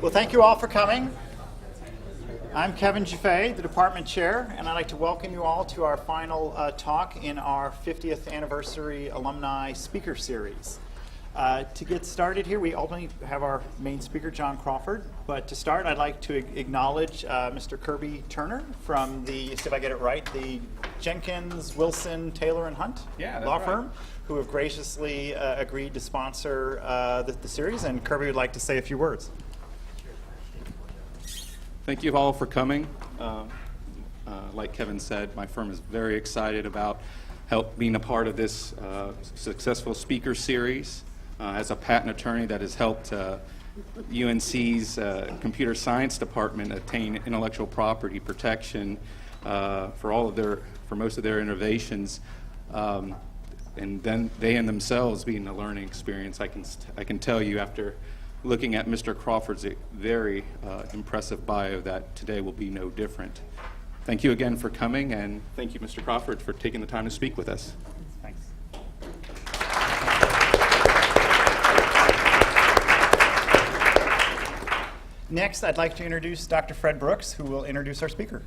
Well, thank you all for coming. I'm Kevin Jaffe, the department chair, and I'd like to welcome you all to our final talk in our 50th anniversary alumni speaker series. To get started here, we ultimately have our main speaker, John Crawford. But to start, I'd like to acknowledge Mr. Kirby Turner from the, see if I get it right, the Jenkins, Wilson, Taylor and Hunt law firm, who have graciously agreed to sponsor the series. And Kirby would like to say a few words. Thank you all for coming. Like Kevin said, my firm is very excited about being a part of this successful speaker series. As a patent attorney that has helped UNC's computer science department attain intellectual property protection for most of their innovations, and then they in themselves being a learning experience, I can tell you after looking at Mr. Crawford's very impressive bio that today will be no different. Thank you again for coming, and thank you, Mr. Crawford, for taking the time to speak with us. Thanks. Next, I'd like to introduce Dr. Fred Brooks, who will introduce our speaker.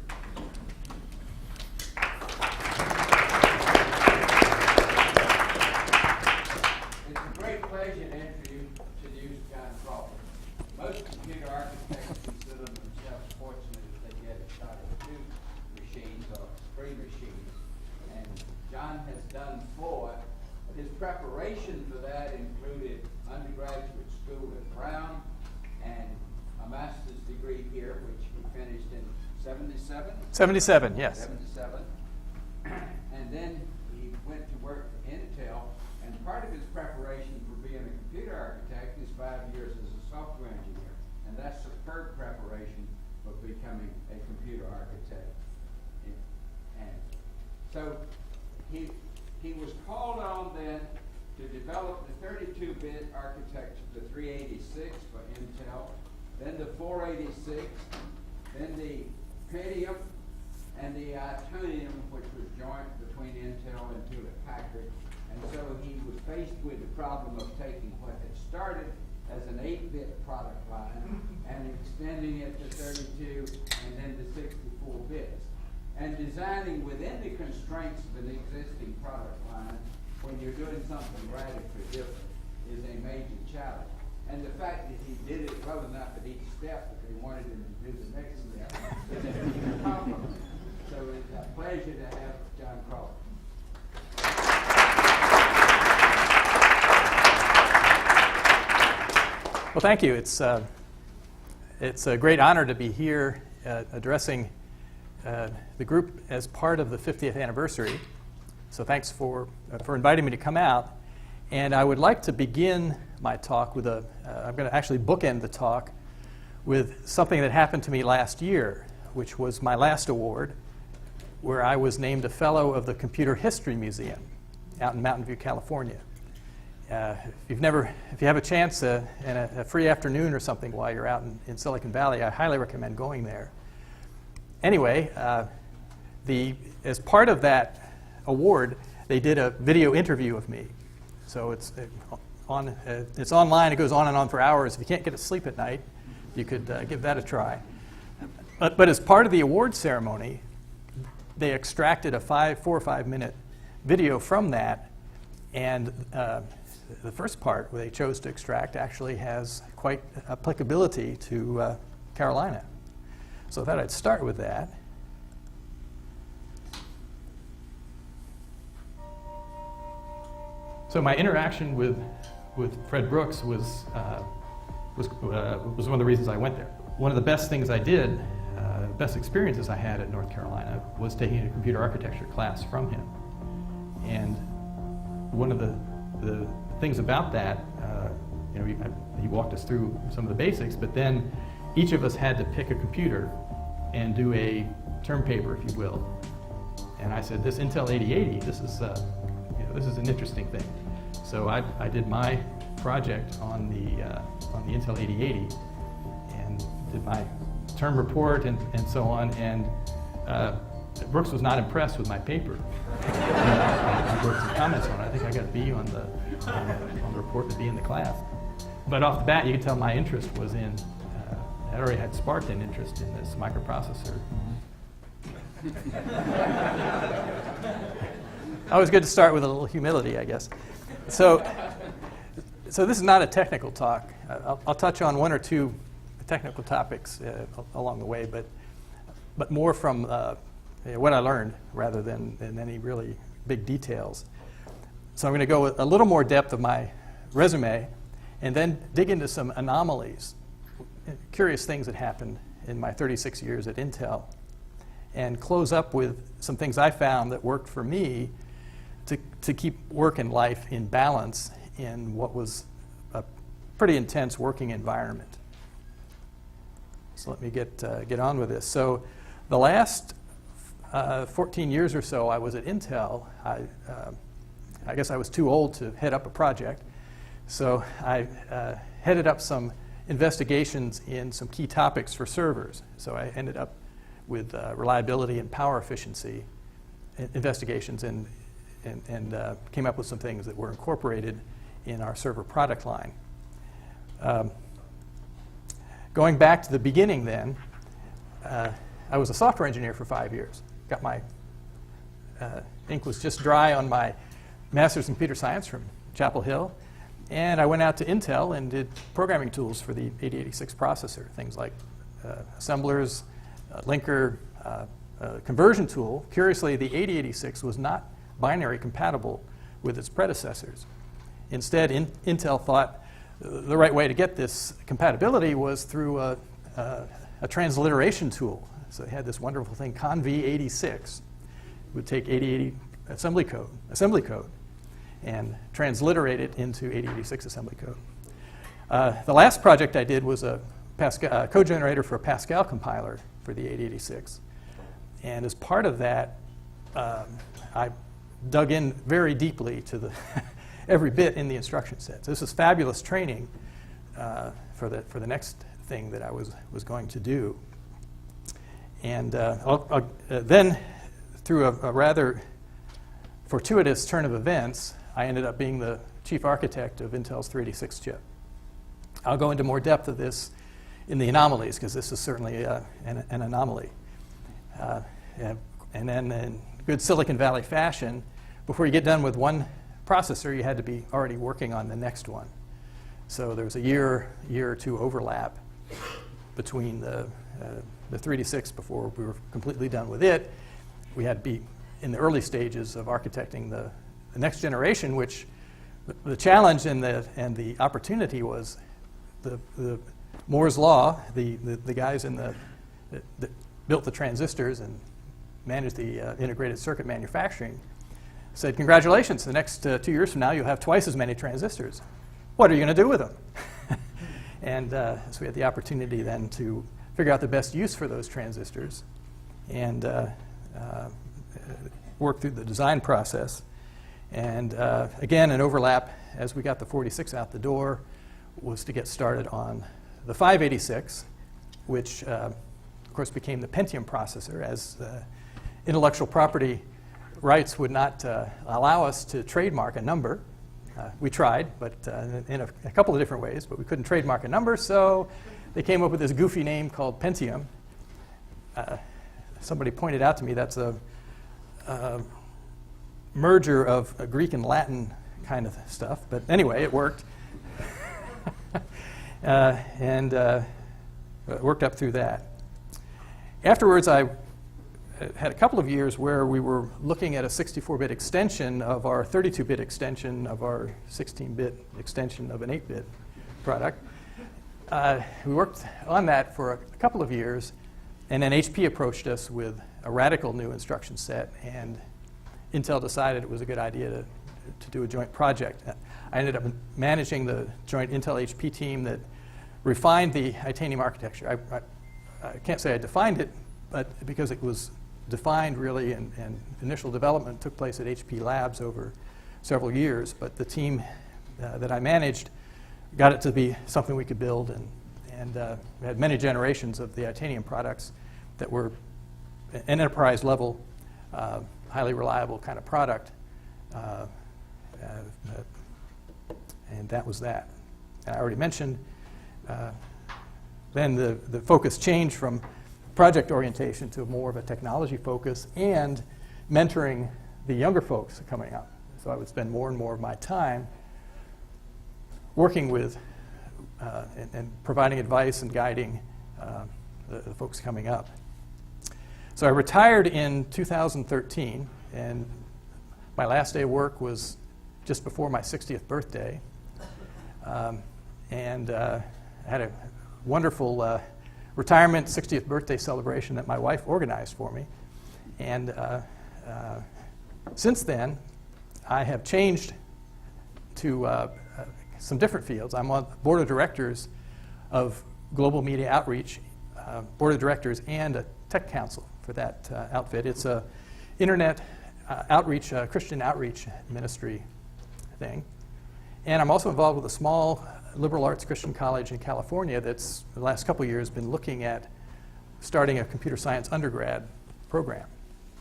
It's a great pleasure to introduce John Crawford. Most computer architects consider themselves fortunate if they get a shot at 2 machines or 3 machines. And John has done 4. His preparation for that included undergraduate school at Brown and a master's degree here, which he finished in 77? 77, yes. 77. And then he went to work for Intel, and part of his preparation for being a computer architect is 5 years as a software engineer. And that's superb preparation for becoming a computer architect. And so he was called on then to develop the 32-bit architecture, the 386 for Intel, then the 486, then the Pentium, and the Itonium, which was joint between Intel and Hewlett-Packard. And so he was faced with the problem of taking what had started as an 8-bit product line and extending it to 32 and then to 64 bits. And designing within the constraints of an existing product line when you're doing something radically different is a major challenge. And the fact that he did it well enough at each step that they wanted him to do the next step is a huge compliment. So it's a pleasure to have John Crawford. Well, thank you. It's a great honor to be here addressing the group as part of the 50th anniversary. So thanks for inviting me to come out. And I would like to begin my talk with I'm going to actually bookend the talk with something that happened to me last year, which was my last award, where I was named a Fellow of the Computer History Museum out in Mountain View, California. If you have a chance and a free afternoon or something while you're out in Silicon Valley, I highly recommend going there. Anyway, as part of that award, they did a video interview of me. So it's online. It goes on and on for hours. If you can't get to sleep at night, you could give that a try. But as part of the award ceremony, they extracted a 4 or 5 minute video from that, and the first part where they chose to extract actually has quite applicability to Carolina. So I thought I'd start with that. So my interaction with Fred Brooks was one of the reasons I went there. One of the best things I did, best experiences I had at North Carolina, was taking a computer architecture class from him. And one of the things about that, he walked us through some of the basics, but then each of us had to pick a computer and do a term paper, if you will. And I said, this Intel 8080, this is an interesting thing. So I did my project on the Intel 8080 and did my term report and so on. And Brooks was not impressed with my paper. I wrote some comments on it. I think I got a B on the report, to B in the class. But off the bat, you could tell my interest was in that already had sparked an interest in this microprocessor. Always good to start with a little humility, I guess. So this is not a technical talk. I'll touch on one or two technical topics along the way, but more from what I learned rather than any really big details. So I'm going to go with a little more depth of my resume and then dig into some anomalies, curious things that happened in my 36 years at Intel, and close up with some things I found that worked for me to keep work and life in balance in what was a pretty intense working environment. So let me get on with this. So the last 14 years or so I was at Intel. I guess I was too old to head up a project, so I headed up some investigations in some key topics for servers. So I ended up with reliability and power efficiency investigations and came up with some things that were incorporated in our server product line. Going back to the beginning then, I was a software engineer for 5 years. Got my ink was just dry on my master's in computer science from Chapel Hill, and I went out to Intel and did programming tools for the 8086 processor, things like assemblers, linker, conversion tool. Curiously, the 8086 was not binary compatible with its predecessors. Instead, Intel thought the right way to get this compatibility was through a transliteration tool. So they had this wonderful thing, conv86. It would take 8080 assembly code, and transliterate it into 8086 assembly code. The last project I did was a code generator for a Pascal compiler for the 8086. And as part of that, I dug in very deeply to the every bit in the instruction set. So this is fabulous training for the next thing that I was going to do. And then, through a rather fortuitous turn of events, I ended up being the chief architect of Intel's 386 chip. I'll go into more depth of this in the anomalies, because this is certainly an anomaly. And then in good Silicon Valley fashion, before you get done with one processor, you had to be already working on the next one. So there was a year or two overlap between the 386 before we were completely done with it. We had to be in the early stages of architecting the next generation, which the challenge and the opportunity was the Moore's Law, the guys that built the transistors and managed the integrated circuit manufacturing, said, congratulations, the next 2 years from now you'll have twice as many transistors. What are you going to do with them? And so we had the opportunity then to figure out the best use for those transistors and work through the design process. And again, an overlap as we got the 46 out the door was to get started on the 586, which of course became the Pentium processor, as intellectual property rights would not allow us to trademark a number. We tried, but in a couple of different ways, but we couldn't trademark a number, so they came up with this goofy name called Pentium. Somebody pointed out to me that's a merger of Greek and Latin kind of stuff, but anyway, it worked. And worked up through that. Afterwards, I had a couple of years where we were looking at a 64-bit extension of our 32-bit extension of our 16-bit extension of an 8-bit product. We worked on that for a couple of years, and then HP approached us with a radical new instruction set, and Intel decided it was a good idea to do a joint project. I ended up managing the joint Intel-HP team that refined the Itanium architecture. I can't say I defined it, but because it was defined really and initial development took place at HP Labs over several years, but the team that I managed got it to be something we could build, and we had many generations of the Itanium products that were an enterprise level, highly reliable kind of product, and that was that. And I already mentioned then the focus changed from project orientation to more of a technology focus and mentoring the younger folks coming up. So I would spend more and more of my time working with and providing advice and guiding the folks coming up. So I retired in 2013, and my last day of work was just before my 60th birthday. And I had a wonderful retirement 60th birthday celebration that my wife organized for me. And since then, I have changed to some different fields. I'm on the board of directors of Global Media Outreach, board of directors, and a tech council for that outfit. It's a internet outreach, Christian outreach ministry thing. And I'm also involved with a small liberal arts Christian college in California that's, the last couple of years, been looking at starting a computer science undergrad program.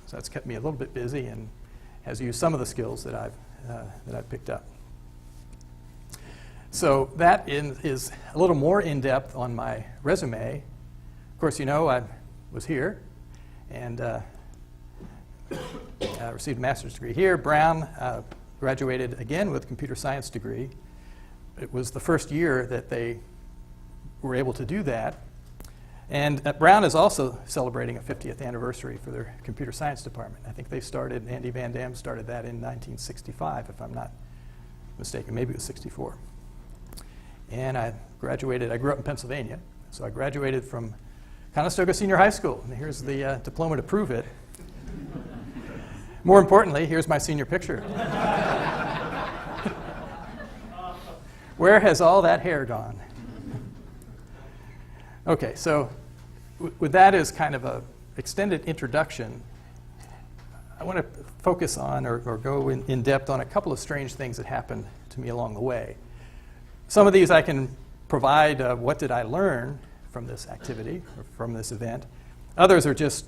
So that's kept me a little bit busy and has used some of the skills that I've picked up. So that is a little more in-depth on my resume. Of course, you know, I was here and received a master's degree here. Brown graduated again with a computer science degree. It was the first year that they were able to do that. And Brown is also celebrating a 50th anniversary for their computer science department. I think they started, Andy Van Dam started that in 1965, if I'm not mistaken. Maybe it was 64. And I graduated, I grew up in Pennsylvania, so I graduated from Conestoga Senior High School. And here's the diploma to prove it. More importantly, here's my senior picture. Where has all that hair gone? Okay, so with that as kind of an extended introduction, I want to focus on or go in depth on a couple of strange things that happened to me along the way. Some of these I can provide what did I learn from this activity or from this event. Others are just,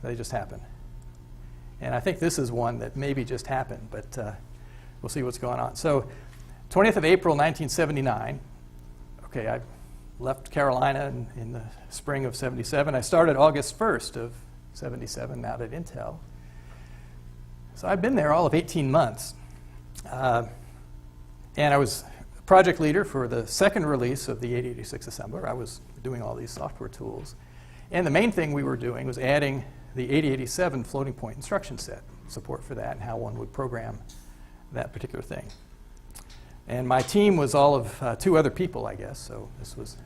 they just happened. And I think this is one that maybe just happened, but we'll see what's going on. So 20th of April, 1979. Okay, I left Carolina in the spring of 77. I started August 1st of 77 out at Intel. So I've been there all of 18 months. And I was project leader for the second release of the 8086 assembler. I was doing all these software tools. And the main thing we were doing was adding the 8087 floating point instruction set, support for that and how one would program that particular thing. And my team was all of 2 other people, I guess, so this was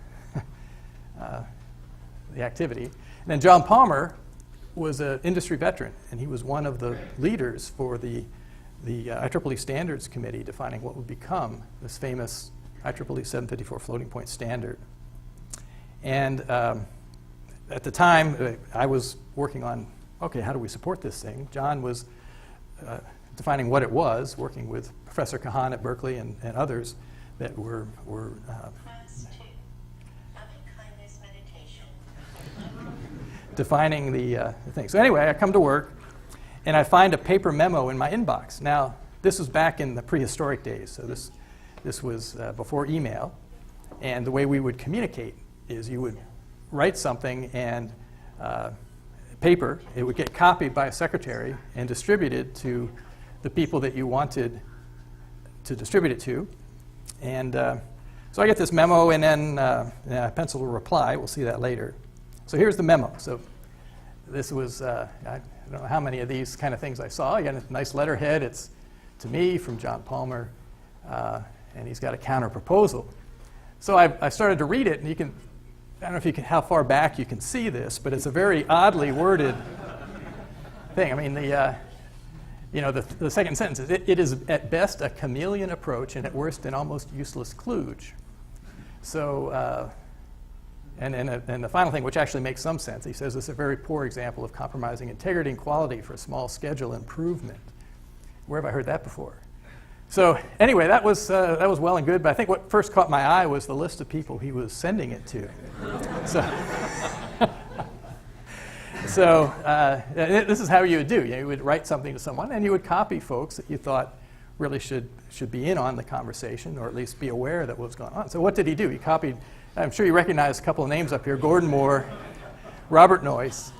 the activity. And then John Palmer was an industry veteran, and he was one of the leaders for the IEEE Standards Committee defining what would become this famous IEEE 754 floating point standard. And at the time, I was working on, okay, how do we support this thing? John was defining what it was, working with Professor Kahan at Berkeley and others that were Class 2, loving kindness meditation. defining the thing. So anyway, I come to work, and I find a paper memo in my inbox. Now, this was back in the prehistoric days, so this was before email. And the way we would communicate is you would write something and paper. It would get copied by a secretary and distributed to the people that you wanted to distribute it to. And so I get this memo, and then I pencil a reply. We'll see that later. So here's the memo. So this was, I don't know how many of these kind of things I saw. You got a nice letterhead. It's to me from John Palmer, and he's got a counter proposal. So I started to read it, and you can, I don't know if you can, how far back you can see this, but it's a very oddly worded thing. I mean, the second sentence is, it is at best a chameleon approach and at worst an almost useless kludge. So, and the final thing, which actually makes some sense, he says it's a very poor example of compromising integrity and quality for a small schedule improvement. Where have I heard that before? So anyway, that was well and good, but I think what first caught my eye was the list of people he was sending it to. So this is how you would do. You would write something to someone, and you would copy folks that you thought really should be in on the conversation, or at least be aware that what was going on. So what did he do? He copied I'm sure you recognize a couple of names up here: Gordon Moore, Robert Noyce,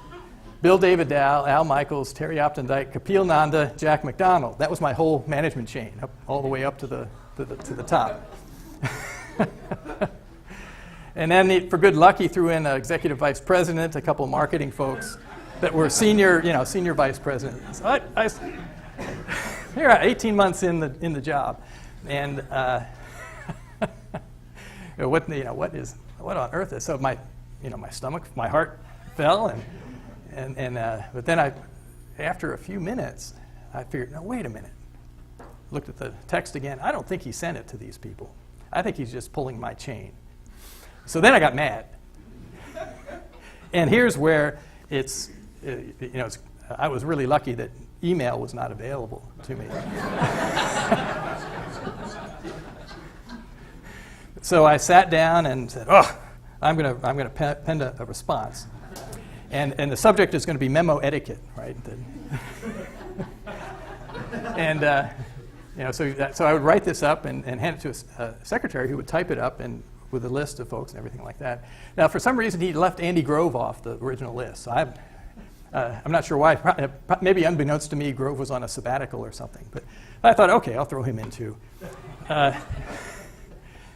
Bill David Dow, Al Michaels, Terry Optendike, Kapil Nanda, Jack McDonald. That was my whole management chain, all the way up to the top. And then, for good luck, he threw in an executive vice president, a couple of marketing folks that were senior vice presidents. So here, 18 months in the job, and what on earth is? So my stomach, my heart fell, but then after a few minutes, I figured, no, wait a minute. Looked at the text again. I don't think he sent it to these people. I think he's just pulling my chain. So then I got mad. And here's where I was really lucky that email was not available to me. So I sat down and said, I'm going to pen a response. And the subject is going to be memo etiquette, right? And so I would write this up and hand it to a secretary who would type it up and with a list of folks and everything like that. Now, for some reason, he left Andy Grove off the original list. So I'm not sure why. Maybe unbeknownst to me, Grove was on a sabbatical or something. But I thought, okay, I'll throw him in too.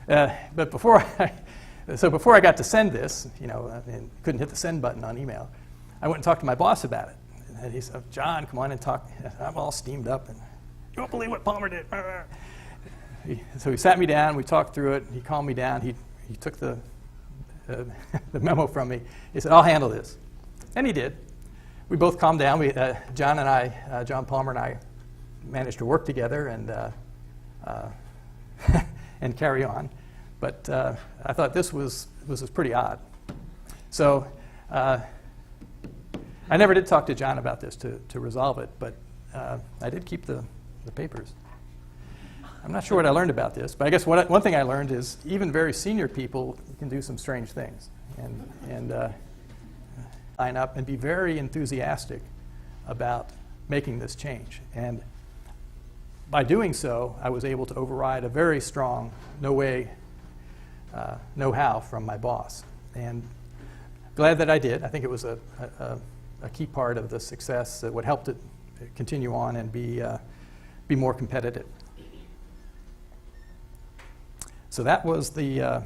But before I got to send this, and couldn't hit the send button on email, I went and talked to my boss about it. And he said, John, come on and talk. I'm all steamed up, and you won't believe what Palmer did. So he sat me down. We talked through it. He calmed me down. He took the memo from me. He said, I'll handle this. And he did. We both calmed down. John Palmer and I managed to work together and carry on. But I thought this was pretty odd. So I never did talk to John about this to resolve it, but I did keep the papers. I'm not sure what I learned about this, but I guess one thing I learned is even very senior people can do some strange things and line up and be very enthusiastic about making this change. And by doing so, I was able to override a very strong know-how from my boss. And glad that I did. I think it was a key part of the success that would help it continue on and be more competitive. So that was we're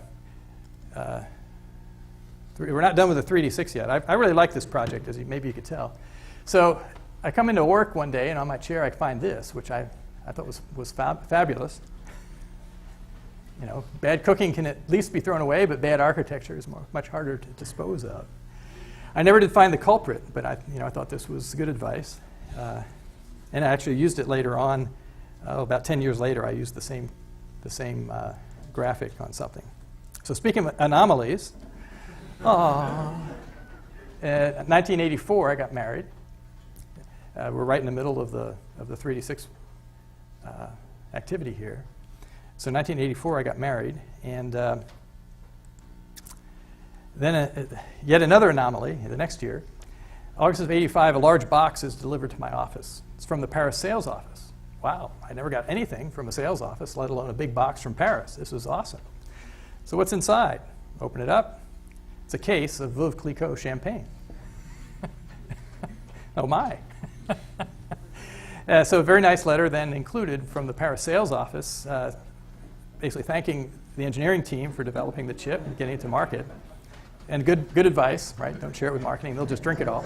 not done with the 3D6 yet. I really like this project, as maybe you could tell. So I come into work one day, and on my chair I find this, which I thought was fabulous. Bad cooking can at least be thrown away, but bad architecture is much harder to dispose of. I never did find the culprit, but I thought this was good advice. And I actually used it later on. About 10 years later, I used the same graphic on something. So speaking of anomalies, in 1984, I got married. We're right in the middle of the 3D6 activity here. So in 1984, I got married, and then yet another anomaly the next year. August of '85, a large box is delivered to my office. It's from the Paris sales office. Wow, I never got anything from a sales office, let alone a big box from Paris. This was awesome. So what's inside? Open it up. It's a case of Veuve Clicquot champagne. Oh my. So a very nice letter then included from the Paris sales office, basically thanking the engineering team for developing the chip and getting it to market. And good advice, right? Don't share it with marketing. They'll just drink it all.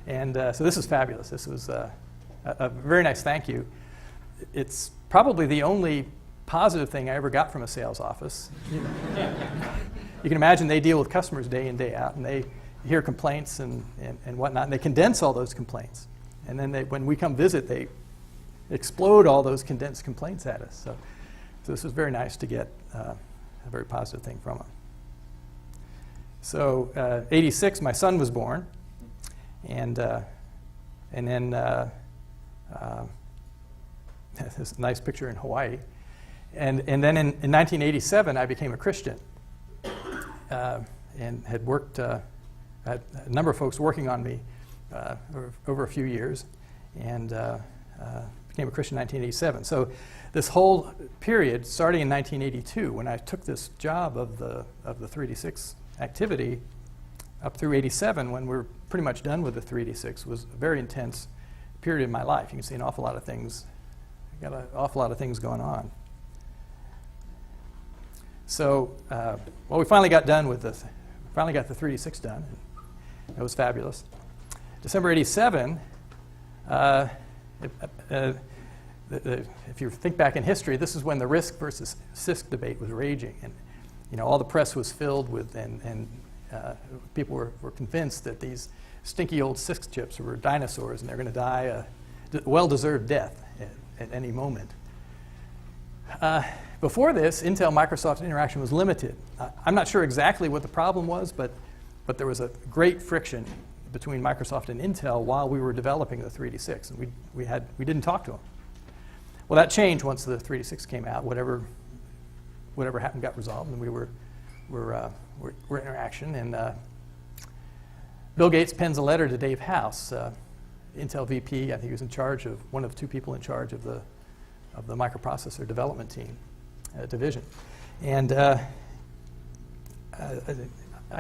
And so this is fabulous. This was a very nice thank you. It's probably the only positive thing I ever got from a sales office. You can imagine they deal with customers day in, day out, and they hear complaints and whatnot, and they condense all those complaints. And then when we come visit, they explode all those condensed complaints at us. So this was very nice to get a very positive thing from them. So '86, my son was born, and then this nice picture in Hawaii. And then in 1987, I became a Christian and had worked, had a number of folks working on me over a few years, and became became a Christian in 1987. So this whole period, starting in 1982, when I took this job of the 386 activity, up through 87, when we're pretty much done with the 386, was a very intense period in my life. You can see an awful lot of things, got an awful lot of things going on. So, well, we finally got done with this. Finally got the 386 done. That was fabulous. December 87, if you think back in history, this is when the RISC versus CISC debate was raging, and all the press was filled with, and people were convinced that these stinky old CISC chips were dinosaurs and they're going to die a well-deserved death at any moment. Before this, Intel-Microsoft interaction was limited. I'm not sure exactly what the problem was, but there was a great friction between Microsoft and Intel while we were developing the 386, and we didn't talk to them. Well, that changed once the 386 came out. Whatever happened got resolved, and we were interaction. And Bill Gates pens a letter to Dave House, Intel VP. I think he was in charge of one of two people in charge of the microprocessor development team division. And I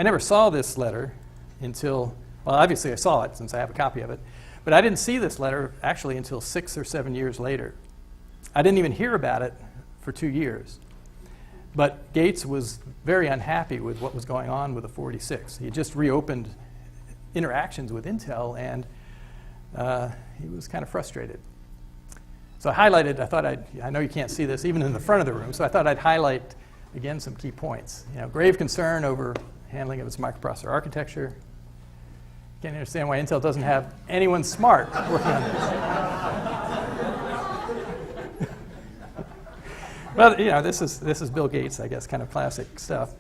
never saw this letter until, well, obviously I saw it since I have a copy of it, but I didn't see this letter actually until 6 or 7 years later. I didn't even hear about it for 2 years. But Gates was very unhappy with what was going on with the 46. He had just reopened interactions with Intel, and he was kind of frustrated. So I highlighted, I know you can't see this even in the front of the room, so I thought I'd highlight, again, some key points. Grave concern over handling of its microprocessor architecture. Can't understand why Intel doesn't have anyone smart working on this. Well, this is Bill Gates, I guess, kind of classic stuff.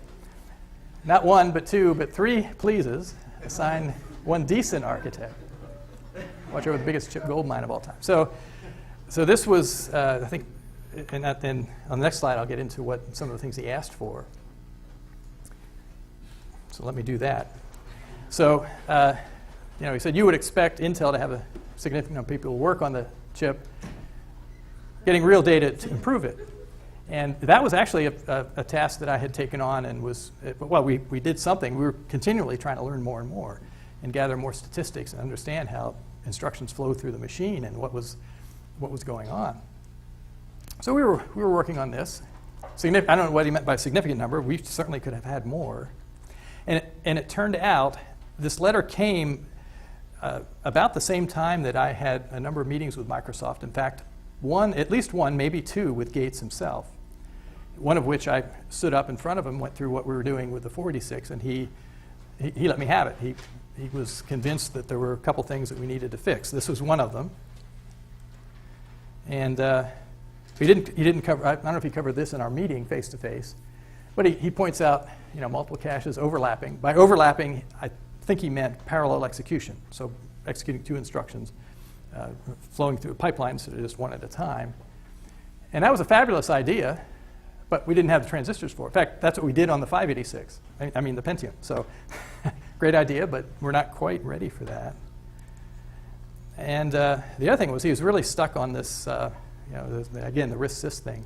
Not one, but two, but three pleases. Assign one decent architect. Watch over the biggest chip gold mine of all time. So this was, I think, and then on the next slide I'll get into what some of the things he asked for. So let me do that. So, he said you would expect Intel to have a significant number of people work on the chip, getting real data to improve it. And that was actually a task that I had taken on, and we did something. We were continually trying to learn more and more and gather more statistics and understand how instructions flow through the machine and what was going on. So we were working on this. I don't know what he meant by significant number. We certainly could have had more. And it turned out this letter came about the same time that I had a number of meetings with Microsoft. In fact, at least one, maybe two, with Gates himself. One of which I stood up in front of him, went through what we were doing with the 486, and he let me have it. He was convinced that there were a couple things that we needed to fix. This was one of them. And he didn't cover, I don't know if he covered this in our meeting face to face, but he points out, multiple caches overlapping. By overlapping, I think he meant parallel execution. So executing two instructions, flowing through a pipeline instead of just one at a time. And that was a fabulous idea, but we didn't have the transistors for it. In fact, that's what we did on the 586. I mean the Pentium. So great idea, but we're not quite ready for that. And the other thing was he was really stuck on this, again, the RISC-CISC thing.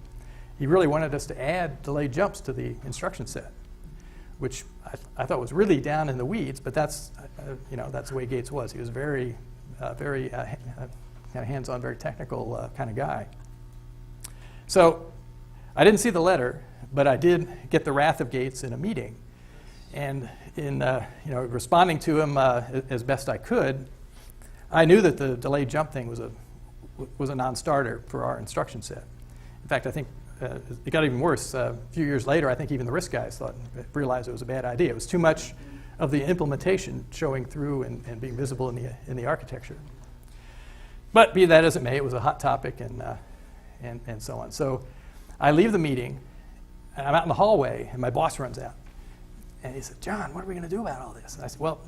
He really wanted us to add delayed jumps to the instruction set, which I thought was really down in the weeds, but that's the way Gates was. He was very kind of hands-on, very technical kind of guy. So I didn't see the letter, but I did get the wrath of Gates in a meeting. And in responding to him as best I could, I knew that the delayed jump thing was a non-starter for our instruction set. In fact, I think it got even worse. A few years later, I think even the RISC guys realized it was a bad idea. It was too much of the implementation showing through and being visible in the architecture. But be that as it may, it was a hot topic and so on. So I leave the meeting, and I'm out in the hallway, and my boss runs out. And he said, "John, what are we going to do about all this?" And I said, "Well,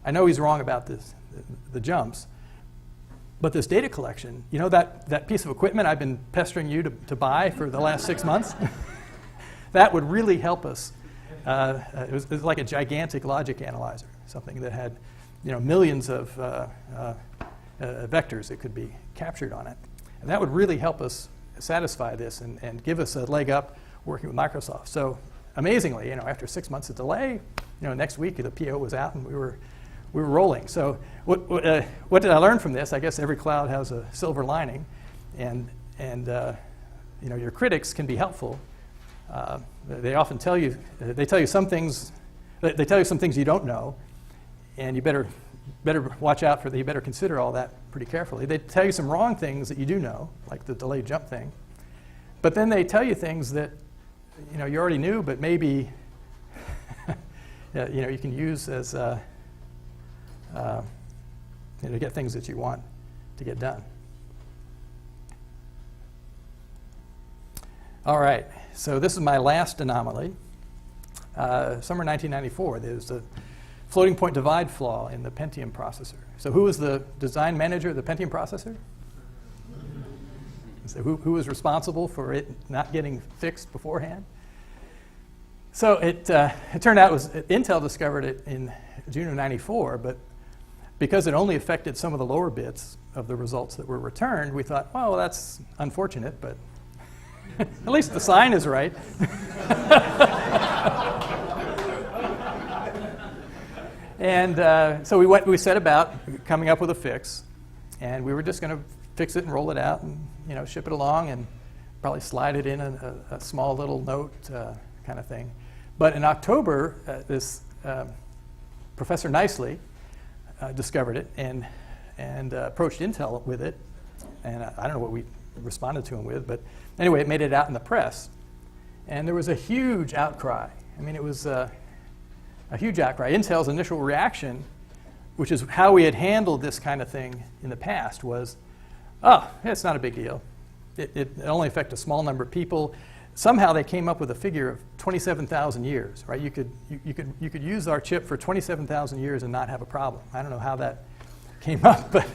I know he's wrong about the jumps, but this data collection, that piece of equipment I've been pestering you to buy for the last 6 months, that would really help us." It was like a gigantic logic analyzer, something that had millions of vectors that could be captured on it. And that would really help us satisfy this and give us a leg up working with Microsoft. So amazingly, after 6 months of delay, next week the PO was out and we were rolling. So what did I learn from this? I guess every cloud has a silver lining, and your critics can be helpful. They often tell you some things. They tell you some things you don't know, and you better watch out for that. You better consider all that pretty carefully. They tell you some wrong things that you do know, like the delayed jump thing. But then they tell you things that you already knew, but maybe you can use as to get things that you want to get done. All right, so this is my last anomaly. Summer 1994, there's a floating point divide flaw in the Pentium processor. So who was the design manager of the Pentium processor? So who was responsible for it not getting fixed beforehand? So it turned out Intel discovered it in June of 94, but because it only affected some of the lower bits of the results that were returned, we thought, well, that's unfortunate, but at least the sign is right. And so we set about coming up with a fix, and we were just going to fix it and roll it out and ship it along and probably slide it in a small little note kind of thing. But in October, this Professor Nicely discovered it and approached Intel with it, and I don't know what we responded to him with, but anyway, it made it out in the press, and there was a huge outcry. I mean, it was a huge outcry. Intel's initial reaction, which is how we had handled this kind of thing in the past, was, oh, it's not a big deal. It only affects a small number of people. Somehow they came up with a figure of 27,000 years, right? You could use our chip for 27,000 years and not have a problem. I don't know how that came up, but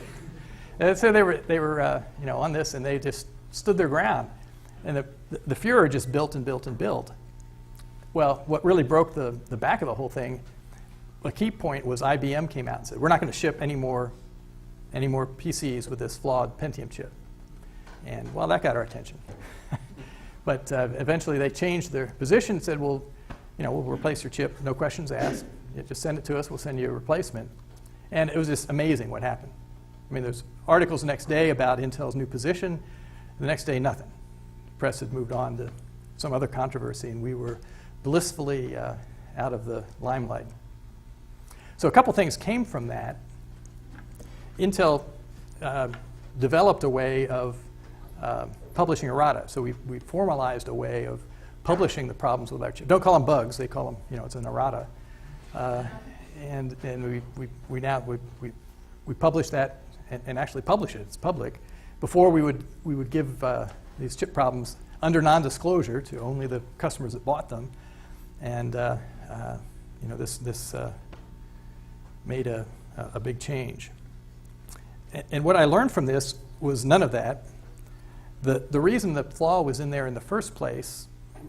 so they were on this, and they just stood their ground, and the furor just built and built and built. Well, what really broke the back of the whole thing, a key point was IBM came out and said, we're not going to ship any more PCs with this flawed Pentium chip. And, well, that got our attention. But eventually they changed their position and said, well, we'll replace your chip, no questions asked. You just send it to us, we'll send you a replacement. And it was just amazing what happened. I mean, there's articles the next day about Intel's new position. The next day, nothing. The press had moved on to some other controversy, and we were blissfully out of the limelight. So a couple things came from that. Intel developed a way of publishing errata. So we formalized a way of publishing the problems with our chip. Don't call them bugs. They call them, it's an errata. And we publish that and actually publish it. It's public. Before we would give these chip problems under non-disclosure to only the customers that bought them, and this made a big change. And what I learned from this was none of that. The reason the flaw was in there in the first place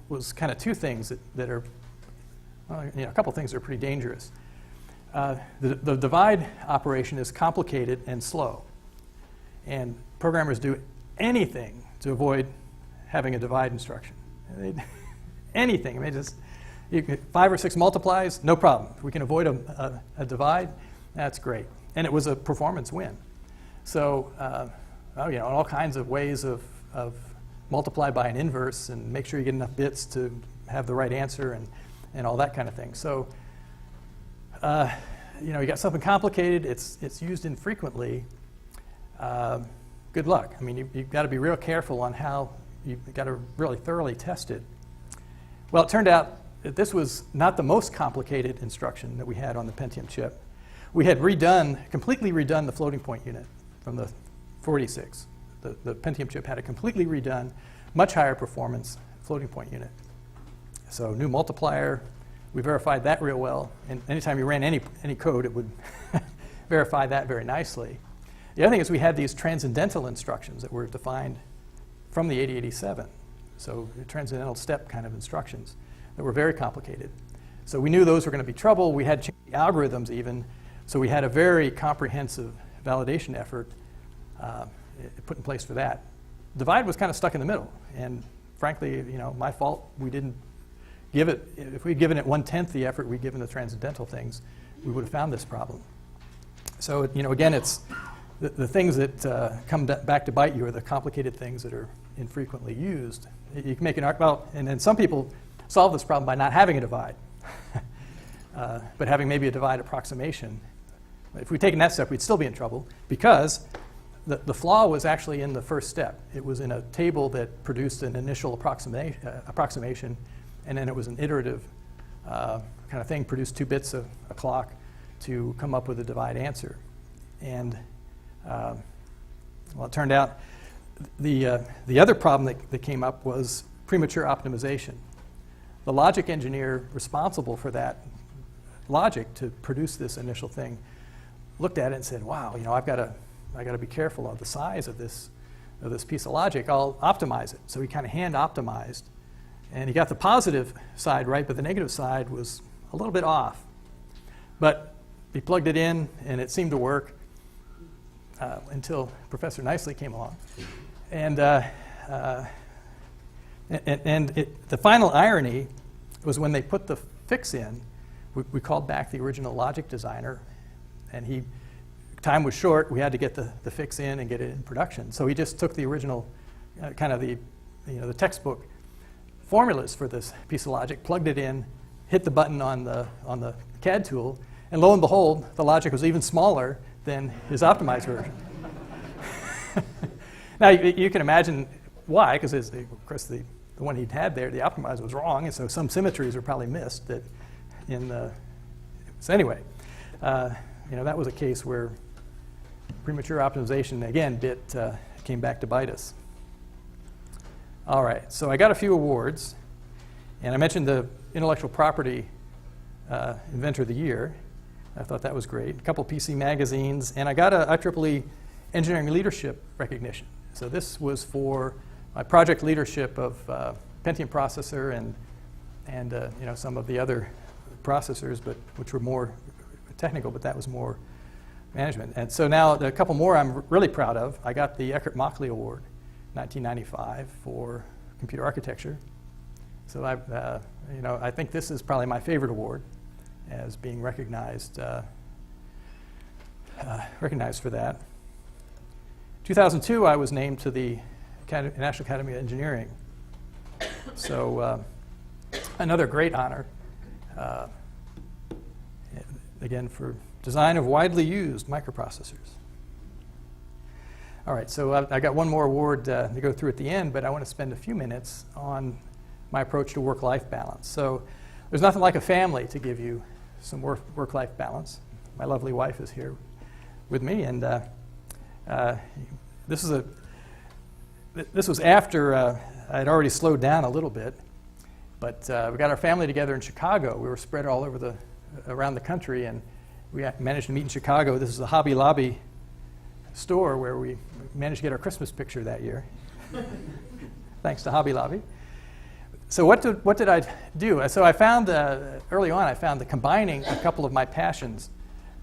was kind of two things that are, a couple things that are pretty dangerous. The divide operation is complicated and slow, and programmers do anything to avoid having a divide instruction. Anything. I mean, just 5 or 6 multiplies, no problem. If we can avoid a divide, that's great. And it was a performance win. So, all kinds of ways of multiply by an inverse and make sure you get enough bits to have the right answer and all that kind of thing. So, you got something complicated, it's used infrequently. Good luck. I mean, you've got to be real careful on how you've got to really thoroughly test it. Well, it turned out that this was not the most complicated instruction that we had on the Pentium chip. We had completely redone the floating point unit from the 46. The Pentium chip had a completely redone, much higher performance floating point unit. So new multiplier, we verified that real well. And anytime you ran any code, it would verify that very nicely. The other thing is we had these transcendental instructions that were defined from the 8087. So transcendental step kind of instructions that were very complicated. So we knew those were going to be trouble. We had changed the algorithms even. So we had a very comprehensive validation effort put in place for that. divide was kind of stuck in the middle. And frankly, my fault. We didn't give it, if we'd given it 1/10 the effort we'd given the transcendental things, we would have found this problem. So, again, it's the things that come back to bite you are the complicated things that are infrequently used. You can make an argument, and then some people solve this problem by not having a divide, but having maybe a divide approximation. If we'd taken that step, we'd still be in trouble because the flaw was actually in the first step. It was in a table that produced an initial approximation, and then it was an iterative kind of thing, produced 2 bits of a clock to come up with a divide answer. And it turned out the other problem that came up was premature optimization. The logic engineer responsible for that logic to produce this initial thing looked at it and said, "Wow, I've got to be careful of the size of this piece of logic. I'll optimize it." So he kind of hand optimized, and he got the positive side right, but the negative side was a little bit off. But he plugged it in, and it seemed to work until Professor Nicely came along, and the final irony was when they put the fix in. We called back the original logic designer, and time was short. We had to get the fix in and get it in production. So he just took the original, kind of the textbook formulas for this piece of logic, plugged it in, hit the button on the CAD tool, and lo and behold, the logic was even smaller than his optimized version. Now you can imagine why, because of course the one he'd had there, the optimized was wrong, and so some symmetries were probably missed. So anyway, that was a case where premature optimization again came back to bite us. All right, so I got a few awards, and I mentioned the Intellectual Property Inventor of the Year. I thought that was great. A couple PC magazines, and I got a IEEE Engineering Leadership recognition. So this was for my project leadership of Pentium processor and some of the other processors, which were more technical, but that was more management. And so now a couple more I'm really proud of. I got the Eckert-Mockley Award, 1995, for computer architecture. So I think this is probably my favorite award, as being recognized for that. 2002, I was named to the National Academy of Engineering. So another great honor, again, for design of widely used microprocessors. All right, so I got one more award to go through at the end, but I want to spend a few minutes on my approach to work-life balance. So there's nothing like a family to give you some work-life balance. My lovely wife is here with me, and this was after I'd already slowed down a little bit, but we got our family together in Chicago. We were spread all over around the country, and we managed to meet in Chicago. This is a Hobby Lobby store where we managed to get our Christmas picture that year, thanks to Hobby Lobby. So what did I do? So I found early on, I found that combining a couple of my passions,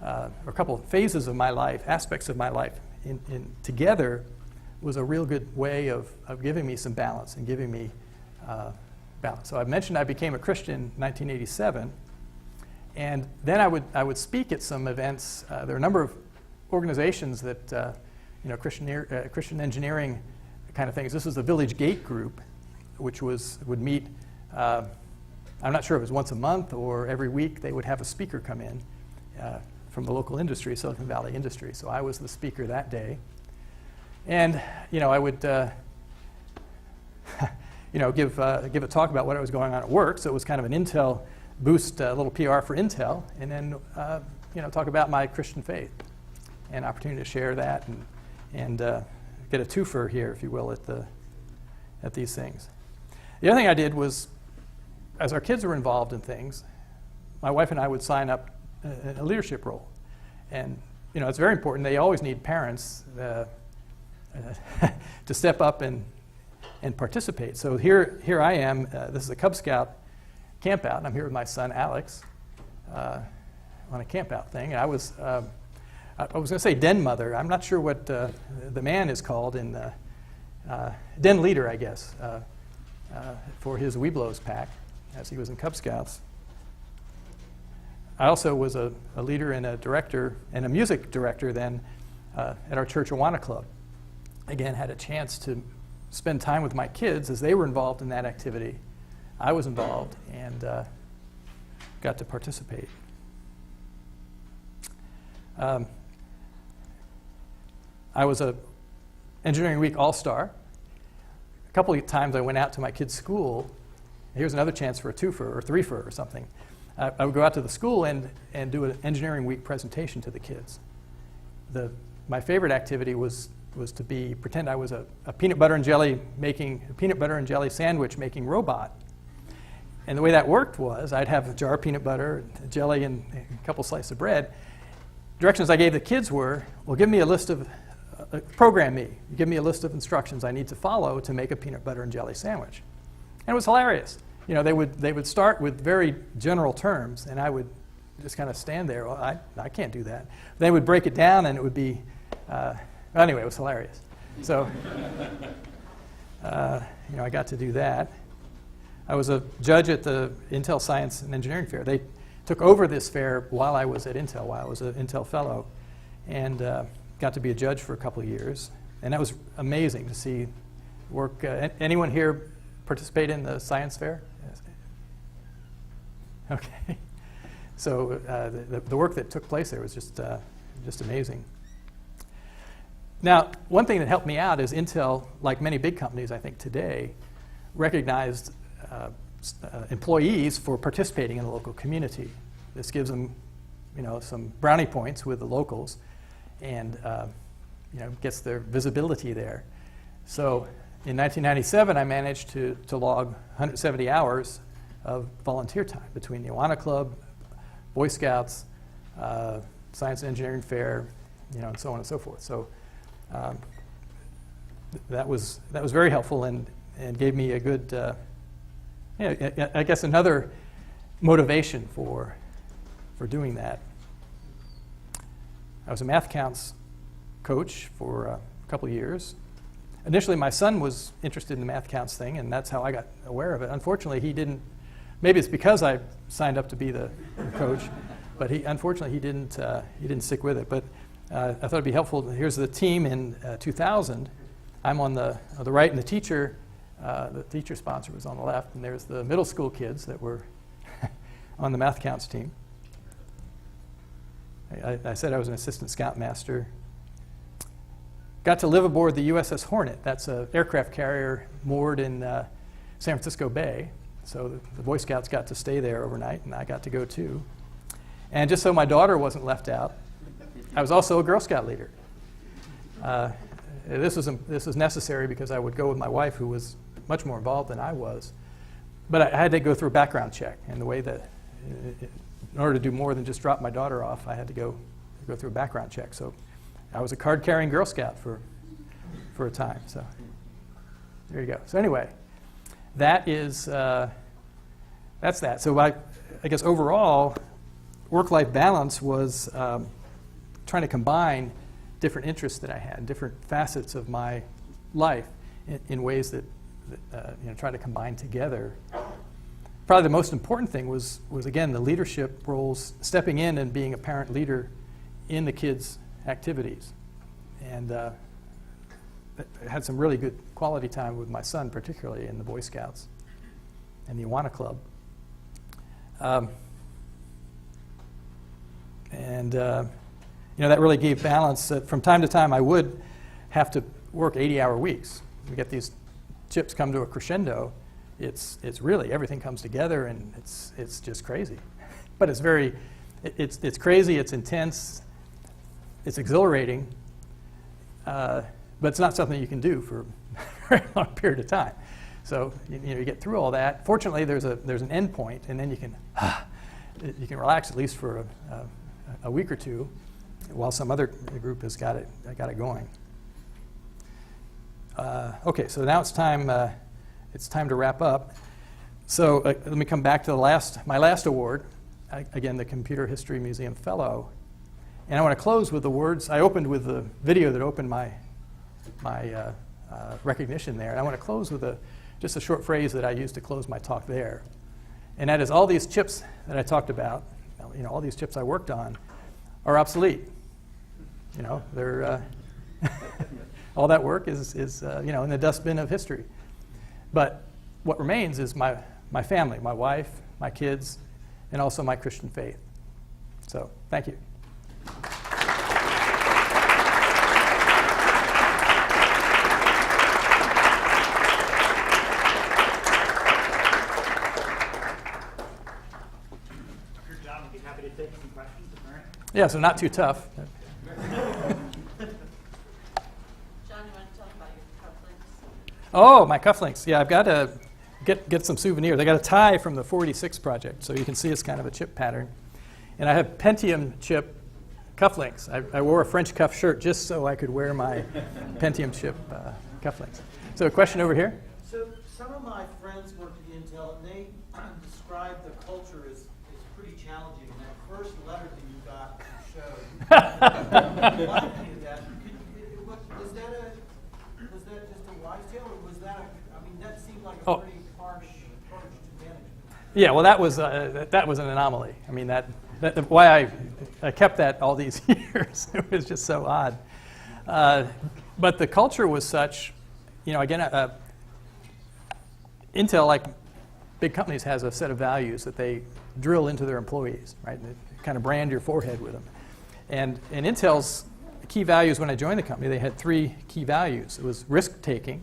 or a couple of phases of my life, aspects of my life, together was a real good way of giving me some balance and giving me balance. So I mentioned I became a Christian in 1987, and then I would speak at some events. There are a number of organizations that Christian engineering kind of things. This was the Village Gate Group, which would meet. I'm not sure if it was once a month or every week. They would have a speaker come in from the local industry, Silicon Valley industry. So I was the speaker that day, and I would give a talk about what was going on at work. So it was kind of an Intel boost, a little PR for Intel, and then talk about my Christian faith and opportunity to share that and get a twofer here, if you will, at these things. The other thing I did was, as our kids were involved in things, my wife and I would sign up in a leadership role. And it's very important. They always need parents to step up and participate. So here I am. This is a Cub Scout camp out, and I'm here with my son Alex on a camp out thing. And I was going to say den mother. I'm not sure what the man is called in den leader, I guess, for his Webelos pack as he was in Cub Scouts. I also was a leader and a director and a music director then at our church Awana Club. Again, had a chance to spend time with my kids as they were involved in that activity. I was involved and got to participate. I was a Engineering Week All-Star. A couple of times I went out to my kids' school. Here's another chance for a twofer or threefer or something. I would go out to the school and do an Engineering Week presentation to the kids. My favorite activity was to pretend I was a peanut butter and jelly sandwich making robot. And the way that worked was I'd have a jar of peanut butter, jelly, and a couple slices of bread. Directions I gave the kids were, well, give me a list of, program me. Give me a list of instructions I need to follow to make a peanut butter and jelly sandwich. And it was hilarious. You know, they would start with very general terms, and I would just kind of stand there. Well, I can't do that. They would break it down, and it would be, anyway, it was hilarious. So, I got to do that. I was a judge at the Intel Science and Engineering Fair. They took over this fair while I was at Intel, while I was an Intel Fellow, and got to be a judge for a couple of years. And that was amazing to see work. Anyone here participate in the science fair? Yes. Okay. So the work that took place there was just amazing. Now, one thing that helped me out is Intel, like many big companies I think today, recognized employees for participating in the local community. This gives them, some brownie points with the locals, and gets their visibility there. So in 1997, I managed to log 170 hours of volunteer time between the Awana Club, Boy Scouts, Science and Engineering Fair, and so on and so forth. So that was very helpful and gave me a good, I guess another motivation for doing that. I was a math counts coach for a couple of years. Initially, my son was interested in the math counts thing, and that's how I got aware of it. Unfortunately, he didn't. Maybe it's because I signed up to be the coach, but unfortunately he didn't stick with it. But I thought it'd be helpful. Here's the team in 2000. I'm on the right, and the teacher sponsor was on the left, and there's the middle school kids that were on the math counts team. I said I was an assistant scoutmaster. Got to live aboard the USS Hornet. That's an aircraft carrier moored in San Francisco Bay. So the Boy Scouts got to stay there overnight, and I got to go too. And just so my daughter wasn't left out, I was also a Girl Scout leader. This was necessary because I would go with my wife, who was much more involved than I was. But I had to go through a background check, and the way that, in order to do more than just drop my daughter off, I had to go through a background check. So I was a card-carrying Girl Scout for a time. So there you go. So anyway, that's that. So I guess overall, work-life balance was trying to combine different interests that I had, different facets of my life in ways that try to combine together. Probably the most important thing was again the leadership roles, stepping in and being a parent leader in the kids' activities, and had some really good quality time with my son, particularly in the Boy Scouts and the Awana Club. That really gave balance. From time to time, I would have to work 80-hour weeks. We get these chips come to a crescendo. It's really everything comes together, and it's just crazy. But it's crazy. It's intense. It's exhilarating. But it's not something you can do for a very long period of time. So you get through all that. Fortunately, there's an end point, and then you can relax at least for a week or two, while some other group has got it going. Okay, so now it's time to wrap up. So let me come back to my last award, again, the Computer History Museum Fellow. And I want to close with the words. I opened with the video that opened my recognition there. And I want to close with just a short phrase that I used to close my talk there. And that is, all these chips that I talked about, all these chips I worked on, are obsolete. They're all that work is in the dustbin of history. But what remains is my family, my wife, my kids, and also my Christian faith. So, thank you. John, I'd be happy to take some questions if there are any. Yeah, so not too tough. John, you want to talk about your cufflinks? Oh, my cufflinks. Yeah, I've got to get some souvenirs. I got a tie from the 46 project, so you can see it's kind of a chip pattern. And I have Pentium chip cufflinks. I wore a French cuff shirt just so I could wear my Pentium chip cufflinks. So a question over here? So some of my friends work at Intel, and they describe the culture as pretty challenging. And that first letter that you got showed reminded me of that. Was that just a wise tale, or was that that seemed like a pretty harsh approach to management? Yeah, well, that was an anomaly. I mean, that why I kept that all these years. It was just so odd. But the culture was such, again, Intel, like big companies, has a set of values that they drill into their employees, right? And they kind of brand your forehead with them. And Intel's key values when I joined the company, they had 3 key values. It was risk-taking,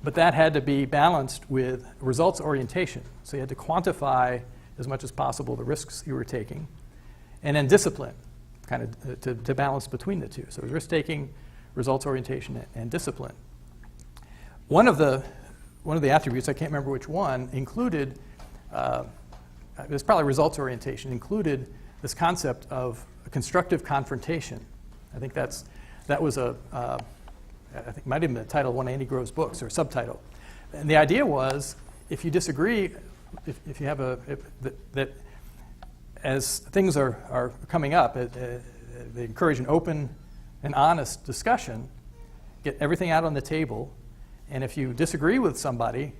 but that had to be balanced with results orientation. So you had to quantify as much as possible the risks you were taking. And then discipline, kind of to balance between the two. So it was risk-taking, results orientation, and discipline. One of the attributes, I can't remember which one, included, it was probably results orientation, included this concept of a constructive confrontation. I think that was I think it might have been the title of one of Andy Grove's books, or a subtitle. And the idea was, if you disagree, if you have that as things are coming up, they encourage an open and honest discussion, get everything out on the table, and if you disagree with somebody,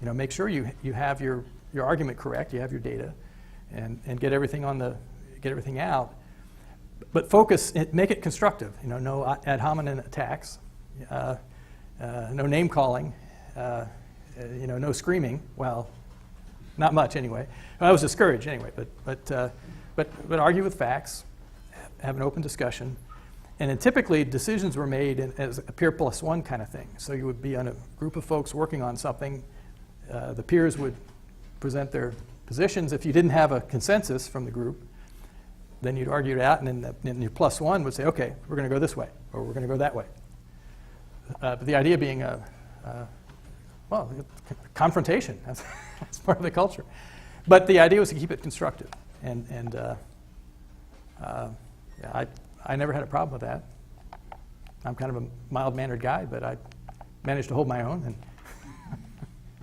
make sure you have your argument correct, you have your data, and get everything out. But focus, make it constructive. No ad hominem attacks, no name calling, no screaming. Well, not much anyway. I was discouraged anyway. But argue with facts, have an open discussion, and then typically decisions were made as a peer plus one kind of thing. So you would be on a group of folks working on something. The peers would present their positions. If you didn't have a consensus from the group, then you'd argue it out, and then your plus one would say, okay, we're going to go this way, or we're going to go that way. But the idea being, confrontation. That's part of the culture. But the idea was to keep it constructive. I never had a problem with that. I'm kind of a mild-mannered guy, but I managed to hold my own and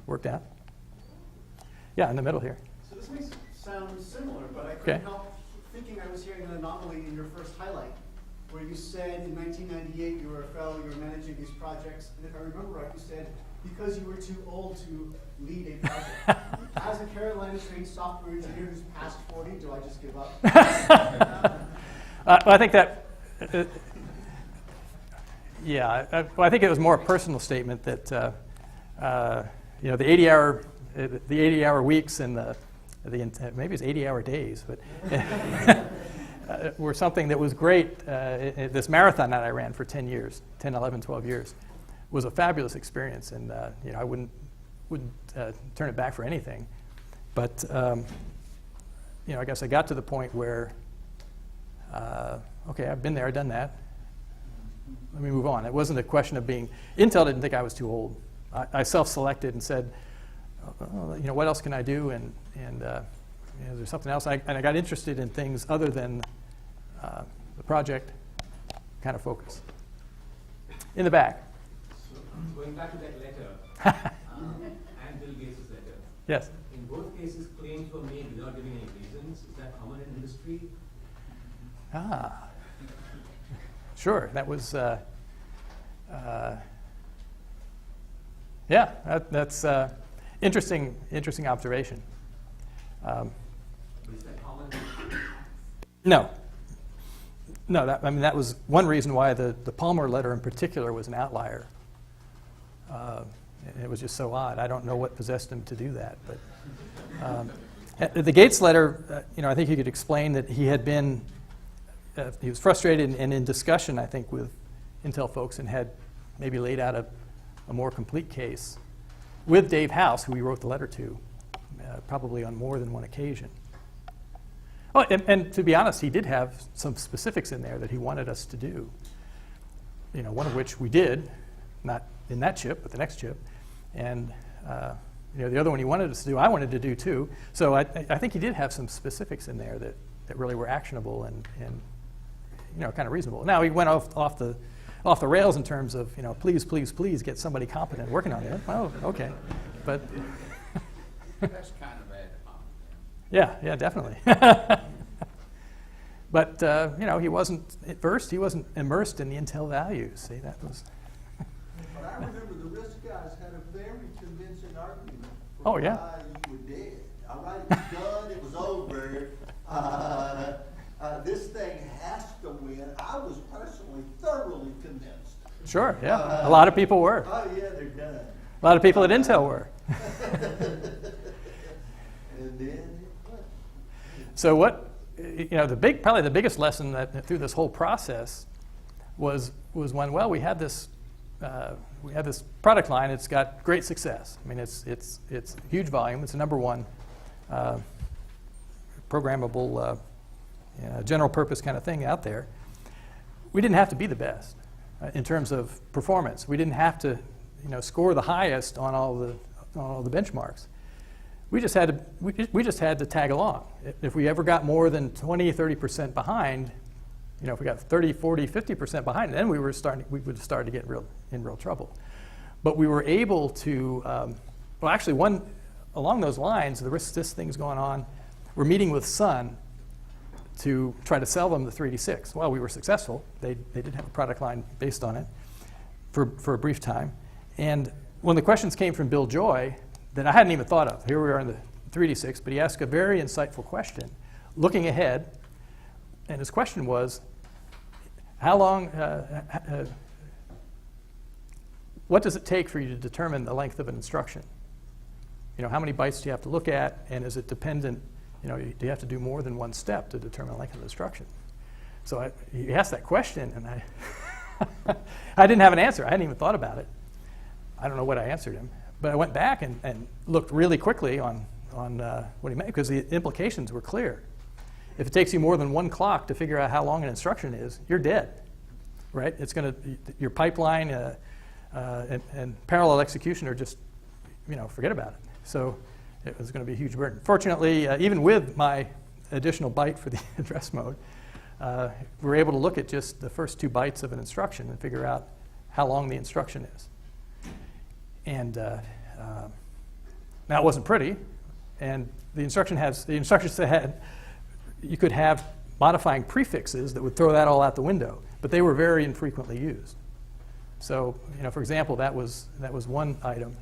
worked out. Yeah, in the middle here. So this may sound similar, but I Okay. couldn't help thinking I was hearing an anomaly in your first highlight, where you said in 1998 you were a fellow, you were managing these projects, and if I remember right, you said because you were too old to lead a project. As a Carolina-trained software engineer who's past 40, do I just give up? I think that, I think it was more a personal statement that, the 80-hour weeks and maybe it's 80-hour days, but were something that was great. This marathon that I ran for 10 years, 10, 11, 12 years, was a fabulous experience, and I wouldn't turn it back for anything. But I guess I got to the point where, okay, I've been there, I've done that. Let me move on. It wasn't a question of being. Intel didn't think I was too old. I self-selected and said, what else can I do? And is there something else? And I got interested in things other than the project kind of focus. In the back. So, going back to that letter, and Bill Gates' letter. Yes. In both cases, claims were made without giving any reasons. Is that common in industry? Sure. That was, Yeah, that's interesting observation. Is that common? No. No, that was one reason why the Palmer letter in particular was an outlier. It was just so odd. I don't know what possessed him to do that. But the Gates letter, I think he could explain that he had been, he was frustrated and in discussion, I think, with Intel folks and had maybe laid out a more complete case with Dave House, who he wrote the letter to, probably on more than one occasion. Oh, and to be honest, he did have some specifics in there that he wanted us to do. One of which we did, not in that chip, but the next chip. And the other one he wanted us to do, I wanted to do too. So I think he did have some specifics in there that really were actionable and kind of reasonable. Now he went off the rails in terms of please get somebody competent working on it. Well, okay, but That's kind of ad hoc. yeah, definitely. But he wasn't at first. He wasn't immersed in the Intel values. See, that was. But I remember the risk guys had a very convincing argument for Oh, yeah. why you were dead. All right, it was done, it was over. This thing has to win. I was personally thoroughly convinced. Sure, yeah. A lot of people were. Oh, yeah, they're done. A lot of people at Intel were. And then, what? So what, probably the biggest lesson that through this whole process was when, well, we had this product line. It's got great success. I mean, it's huge volume. It's the number one programmable, general purpose kind of thing out there. We didn't have to be the best in terms of performance. We didn't have to, score the highest on all the benchmarks. We just had to tag along. If we ever got more than 20, 30% behind, if we got 30, 40, 50% behind, then we would have started to get in real trouble. But we were able to, along those lines, this thing's going on. We're meeting with Sun to try to sell them the 386. Well, we were successful. They did have a product line based on it for a brief time. And when the questions came from Bill Joy that I hadn't even thought of, here we are in the 386, but he asked a very insightful question, looking ahead. And his question was, how long, what does it take for you to determine the length of an instruction? How many bytes do you have to look at, and is it dependent, do you have to do more than one step to determine the length of the instruction? So he asked that question, and I didn't have an answer. I hadn't even thought about it. I don't know what I answered him. But I went back and looked really quickly on what he meant, because the implications were clear. If it takes you more than one clock to figure out how long an instruction is, you're dead, right? It's going to, your pipeline and parallel execution are just, forget about it. So it was going to be a huge burden. Fortunately, even with my additional byte for the address mode, we were able to look at just the first 2 bytes of an instruction and figure out how long the instruction is. And now it wasn't pretty, and the instruction set you could have modifying prefixes that would throw that all out the window, but they were very infrequently used. So, for example, that was one item.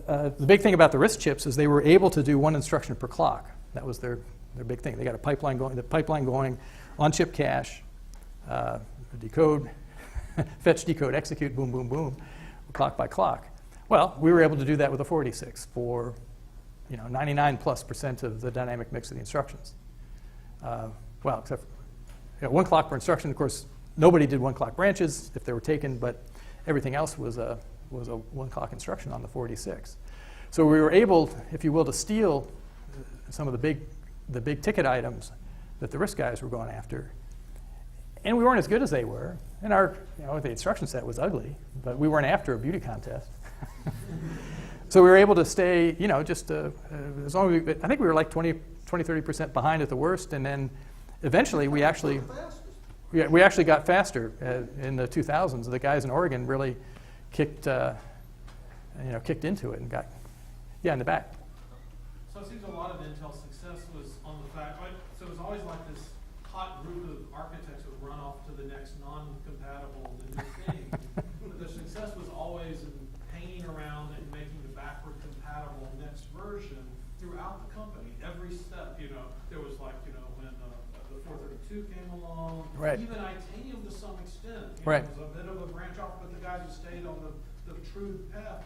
The big thing about the RISC chips is they were able to do 1 instruction per clock. That was their big thing. They got a pipeline going. The pipeline going on chip cache, decode, fetch, decode, execute, boom, boom, boom, clock by clock. Well, we were able to do that with a 486 for 99+% of the dynamic mix of the instructions. Except for 1 clock per instruction. Of course, nobody did 1 clock branches if they were taken, but everything else was a 1 clock instruction on the 486. So we were able, if you will, to steal some of the big ticket items that the RISC guys were going after. And we weren't as good as they were. And our, the instruction set was ugly, but we weren't after a beauty contest. So we were able to stay, just as long as I think we were like 20, 30% behind at the worst, and then eventually we actually got faster in the 2000s. The guys in Oregon really kicked into it and got, in the back. So it seems a lot of Intel's success was on the fact, so it was always like this hot group of architects would run off to the next non-compatible, the new thing. came along. Right. Even Itanium to some extent. Right. It was a bit of a branch off, but the guys who stayed on the true path,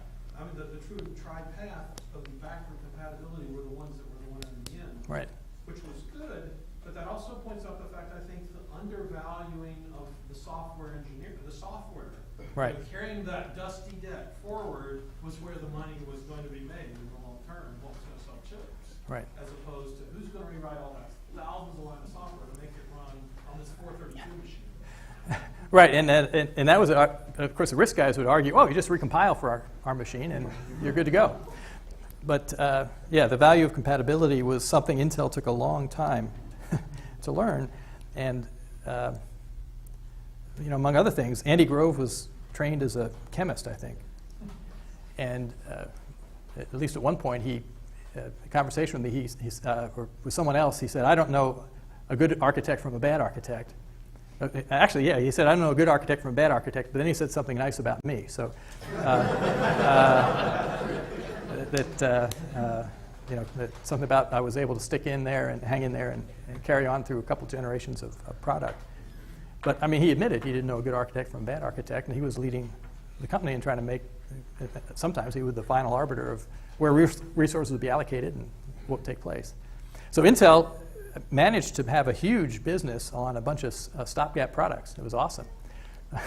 the true tried path of the backward compatibility were the ones that were the winners in the end. Right. Which was good, but that also points out the fact, I think, the undervaluing of the software engineer, the software. Right. You know, carrying that dusty deck forward was where the money was going to be made in the long term. What's going to sell chips? Right. As opposed to who's going to rewrite all that thousands of lines of software to make it run on this 432 machine. Right, and that was, of course, the risk guys would argue, oh, you just recompile for our machine and you're good to go. But yeah, the value of compatibility was something Intel took a long time to learn. And you know, among other things, Andy Grove was trained as a chemist, I think. And at least at one point, a conversation with me, or with someone else, he said, I don't know a good architect from a bad architect. Actually, yeah, he said, I don't know a good architect from a bad architect, but then he said something nice about me. So you know, something about I was able to stick in there and hang in there and carry on through a couple generations of product. But I mean, he admitted he didn't know a good architect from a bad architect, and he was leading the company and trying to make, sometimes he was the final arbiter of where resources would be allocated and what would take place. So Intel managed to have a huge business on a bunch of stopgap products. It was awesome. You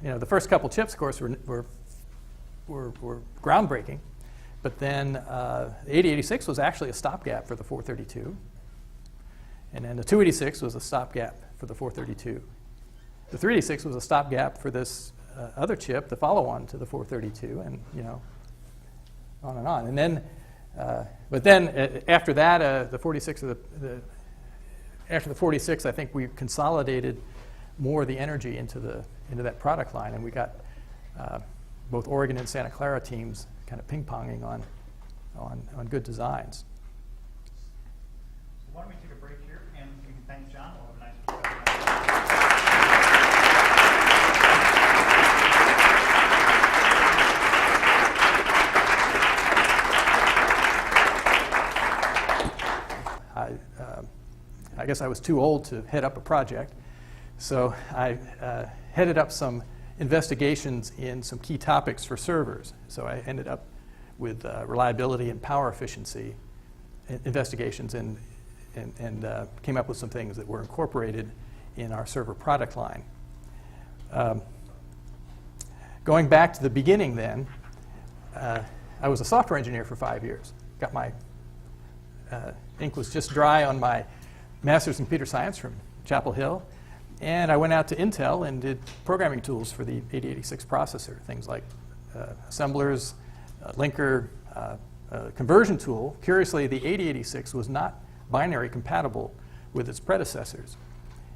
know, the first couple chips, of course, were groundbreaking, but then the 8086 was actually a stopgap for the 432, and then the 286 was a stopgap for the 432. The 386 was a stopgap for this other chip, the follow-on to the 432, and you know, on and on. And then, but then after that, the 46 after the 46, I think we consolidated more of the energy into that product line, and we got both Oregon and Santa Clara teams kind of ping-ponging on good designs. So why don't we take a break here, and we can thank John. We'll have a nice I guess I was too old to head up a project, so I headed up some investigations in some key topics for servers. So I ended up with reliability and power efficiency investigations and came up with some things that were incorporated in our server product line. Going back to the beginning then, I was a software engineer for 5 years. Got my ink was just dry on my master's in computer science from Chapel Hill. And I went out to Intel and did programming tools for the 8086 processor, things like assemblers, linker, conversion tool. Curiously, the 8086 was not binary compatible with its predecessors.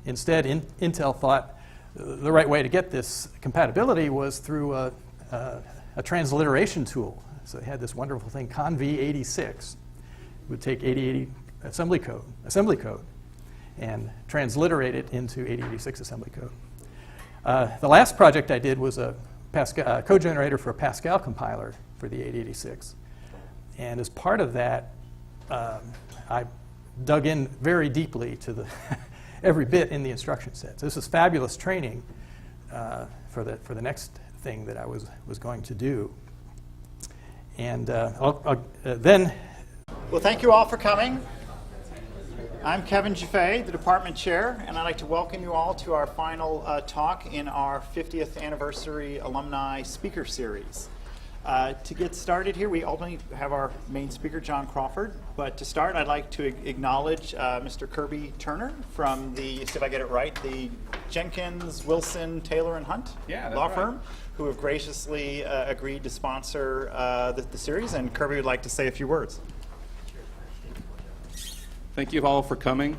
Instead, Intel thought the right way to get this compatibility was through a transliteration tool. So they had this wonderful thing, conv86. It would take 8080 assembly code, and transliterate it into 8086 assembly code. The last project I did was a code generator for a Pascal compiler for the 8086. And as part of that, I dug in very deeply to every bit in the instruction set. So this was fabulous training for the next thing that I was going to do. And then... Well, thank you all for coming. I'm Kevin Jaffé, the department chair, and I'd like to welcome you all to our final talk in our 50th anniversary alumni speaker series. To get started here, we ultimately have our main speaker, John Crawford. But to start, I'd like to acknowledge Mr. Kirby Turner from the, see if I get it right, the Jenkins, Wilson, Taylor & Hunt law firm, who have graciously agreed to sponsor the series. And Kirby would like to say a few words. Thank you all for coming.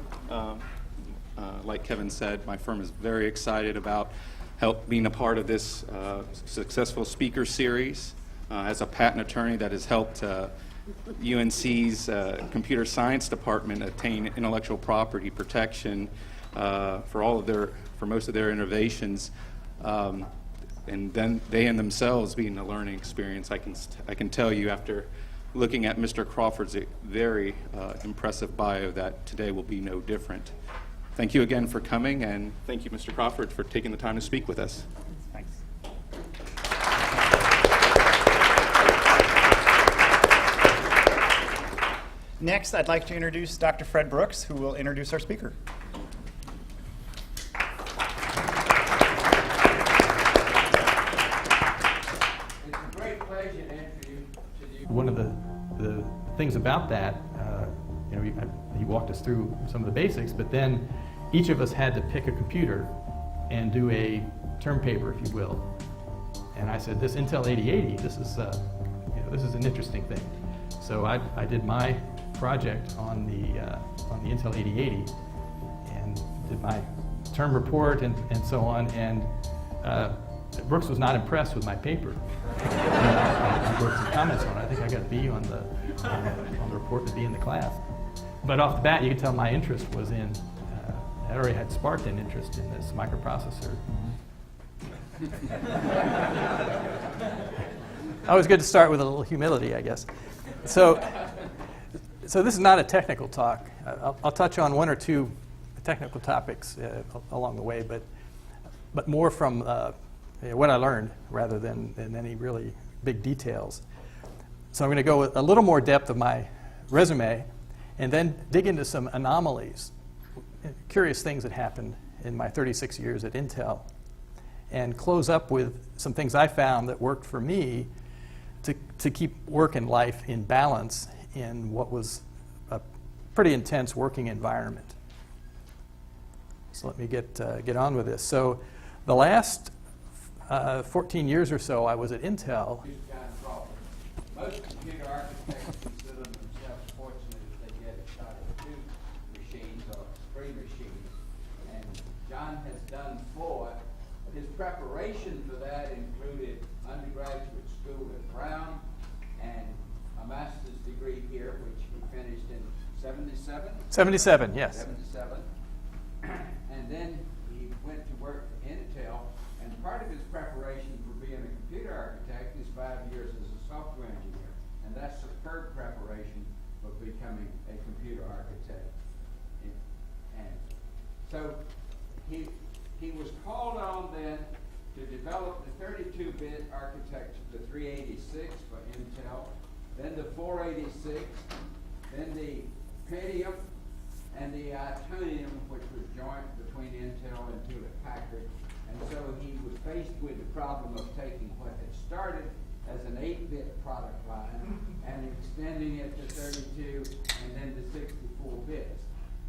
Like Kevin said, my firm is very excited about being a part of this successful speaker series. As a patent attorney that has helped UNC's computer science department attain intellectual property protection for most of their innovations, and then they in themselves being a learning experience. I can tell you after looking at Mr. Crawford's very impressive bio, that today will be no different. Thank you again for coming, and thank you, Mr. Crawford, for taking the time to speak with us. Thanks. Next, I'd like to introduce Dr. Fred Brooks, who will introduce our speaker. It's a great pleasure to introduce you. One of the things about that, he walked us through some of the basics, but then each of us had to pick a computer and do a term paper, if you will. And I said, this Intel 8080, this is an interesting thing. So I did my project on the Intel 8080 and did my term report and so on. And Brooks was not impressed with my paper. I wrote some comments on it. I think I got a B on the report and a B in the class. But off the bat, you could tell my interest was in, I already had sparked an interest in this microprocessor. Always good to start with a little humility, I guess. So this is not a technical talk. I'll touch on one or two technical topics along the way, but more from what I learned rather than any really big details. So I'm going to go with a little more depth of my resume and then dig into some anomalies, curious things that happened in my 36 years at Intel, and close up with some things I found that worked for me to keep work and life in balance in what was a pretty intense working environment. So let me get on with this. So the last 14 years or so I was at Intel. John Crawford. Most computer architects consider themselves fortunate if they get a shot at 2 machines or 3 machines. And John has done 4. His preparation for that included undergraduate school at Brown and a master's degree here, which he finished in 77? 77, yes. 77. And then he went to work for Intel, and part of his preparation for being a computer architect is 5 years as a software engineer, and that's superb preparation for becoming a computer architect. And so he was called on then to develop the 32-bit architecture, the 386 for Intel, then the 486, then the Pentium, and the Itonium, which was joint between Intel and Hewlett-Packard. And so he was faced with the problem of taking what had started as an 8-bit product line and extending it to 32 and then to 64 bits.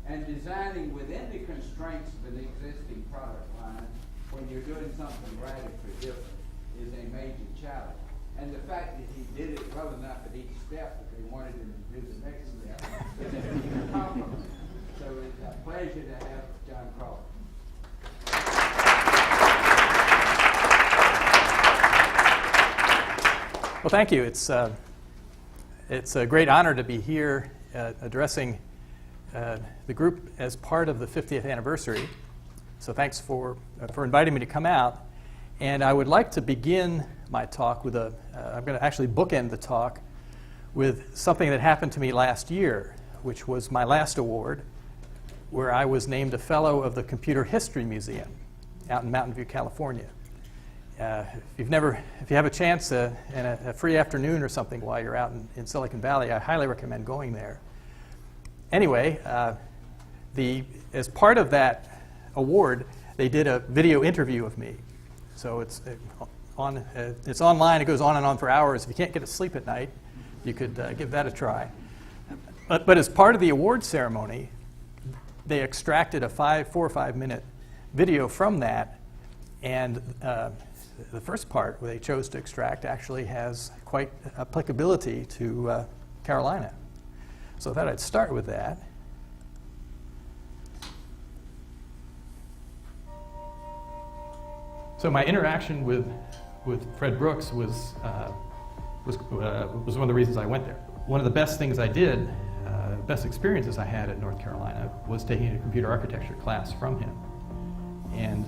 And designing within the constraints of an existing product line when you're doing something radically different is a major challenge. And the fact that he did it well enough at each step that they wanted him to do the next step is a huge compliment. So it's a pleasure to have John Crawford. Well, thank you. It's a great honor to be here addressing the group as part of the 50th anniversary. So thanks for inviting me to come out. And I would like to begin my talk with I'm going to actually bookend the talk with something that happened to me last year, which was my last award, where I was named a Fellow of the Computer History Museum out in Mountain View, California. If you have a chance and a free afternoon or something while you're out in Silicon Valley, I highly recommend going there. Anyway, as part of that award, they did a video interview of me. So it's online. It goes on and on for hours. If you can't get to sleep at night, you could give that a try. But as part of the award ceremony, they extracted a 4 or 5 minute video from that, and the first part where they chose to extract actually has quite applicability to Carolina. So I thought I'd start with that. So my interaction with Fred Brooks was one of the reasons I went there. One of the best things I did, best experiences I had at North Carolina was taking a computer architecture class from him. And